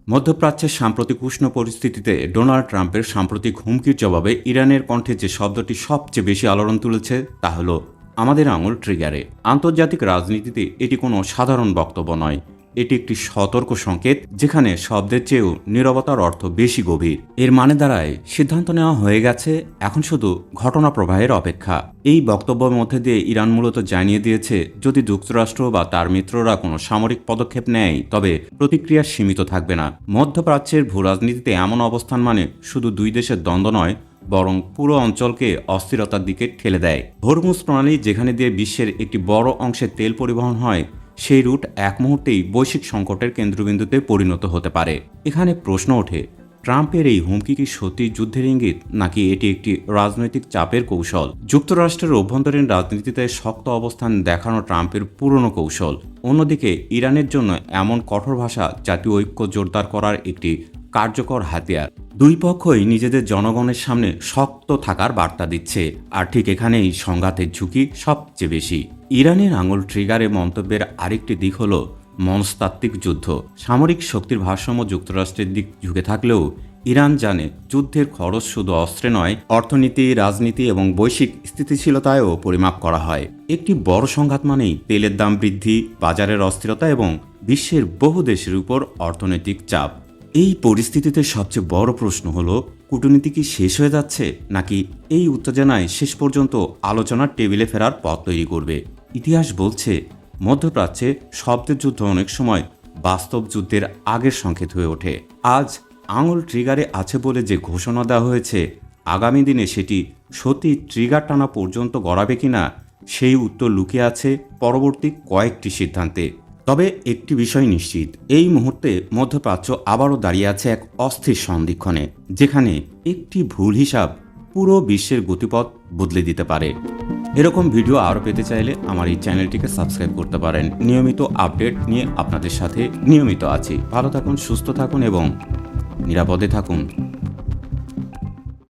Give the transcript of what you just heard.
মধ্যপ্রাচ্যের সাম্প্রতিক উষ্ণ পরিস্থিতিতে ডোনাল্ড ট্রাম্পের সাম্প্রতিক হুমকির জবাবে ইরানের কণ্ঠে যে শব্দটি সবচেয়ে বেশি আলোড়ন তুলেছে তা হল আমাদের আঙুল ট্রিগারে। আন্তর্জাতিক রাজনীতিতে এটি কোনো সাধারণ বক্তব্য নয়, এটি একটি সতর্ক সংকেত যেখানে শব্দের চেয়েও নীরবতার অর্থ বেশি গভীর। এর মানে দাঁড়ায় সিদ্ধান্ত নেওয়া হয়ে গেছে, এখন শুধু ঘটনা প্রবাহের অপেক্ষা। এই বক্তব্যের মধ্যে দিয়ে ইরান মূলত জানিয়ে দিয়েছে যদি যুক্তরাষ্ট্র বা তার মিত্ররা কোনো সামরিক পদক্ষেপ নেয় তবে প্রতিক্রিয়া সীমিত থাকবে না। মধ্যপ্রাচ্যের ভূরাজনীতিতে এমন অবস্থান মানে শুধু দুই দেশের দ্বন্দ্ব নয়, বরং পুরো অঞ্চলকে অস্থিরতার দিকে ঠেলে দেয়। হরমুজ প্রণালী যেখানে দিয়ে বিশ্বের একটি বড় অংশে তেল পরিবহন হয়, সেই রুট এক মুহূর্তেই বৈশ্বিক সংকটের কেন্দ্রবিন্দুতে পরিণত হতে পারে। এখানে প্রশ্ন ওঠে, ট্রাম্পের এই হুমকি কি সত্যি যুদ্ধের ইঙ্গিত, নাকি এটি একটি রাজনৈতিক চাপের কৌশল? যুক্তরাষ্ট্রের অভ্যন্তরীণ রাজনীতিতে শক্ত অবস্থান দেখানো ট্রাম্পের পুরনো কৌশল। অন্যদিকে ইরানের জন্য এমন কঠোর ভাষা জাতীয় ঐক্য জোরদার করার একটি কার্যকর হাতিয়ার। দুই পক্ষই নিজেদের জনগণের সামনে শক্ত থাকার বার্তা দিচ্ছে, আর ঠিক এখানেই সংঘাতের ঝুঁকি সবচেয়ে বেশি। ইরানের আঙুল ট্রিগারে মন্তব্যের আরেকটি দিক হল মনস্তাত্ত্বিক যুদ্ধ। সামরিক শক্তির ভারসাম্য যুক্তরাষ্ট্রের দিক ঝুঁকে থাকলেও ইরান জানে যুদ্ধের খরচ শুধু অস্ত্রে নয়, অর্থনীতি, রাজনীতি এবং বৈশ্বিক স্থিতিশীলতায়ও পরিমাপ করা হয়। একটি বড় সংঘাত মানেই তেলের দাম বৃদ্ধি, বাজারের অস্থিরতা এবং বিশ্বের বহু দেশের উপর অর্থনৈতিক চাপ। এই পরিস্থিতিতে সবচেয়ে বড় প্রশ্ন হল, কূটনীতি কি শেষ হয়ে যাচ্ছে, নাকি এই উত্তেজনায় শেষ পর্যন্ত আলোচনার টেবিলে ফেরার পথ তৈরি করবে? ইতিহাস বলছে মধ্যপ্রাচ্যে শব্দের যুদ্ধ অনেক সময় বাস্তব যুদ্ধের আগের সংকেত হয়ে ওঠে। আজ আঙুল ট্রিগারে আছে বলে যে ঘোষণা দেওয়া হয়েছে, আগামী দিনে সেটি সত্যি ট্রিগার টানা পর্যন্ত গড়াবে কিনা সেই উত্তর লুকিয়ে আছে পরবর্তী কয়েকটি সিদ্ধান্তে। তবে একটি বিষয় নিশ্চিত, এই মুহূর্তে মধ্যপ্রাচ্য আবারও দাঁড়িয়ে আছে এক অস্থির সন্ধিক্ষণে, যেখানে একটি ভুল হিসাব পুরো বিশ্বের গতিপথ বদলে দিতে পারে। এরকম ভিডিও আরও পেতে চাইলে আমার এই চ্যানেলটিকে সাবস্ক্রাইব করতে পারেন। নিয়মিত আপডেট নিয়ে আপনাদের সাথে নিয়মিত আছি। ভালো থাকুন, সুস্থ থাকুন এবং নিরাপদে থাকুন।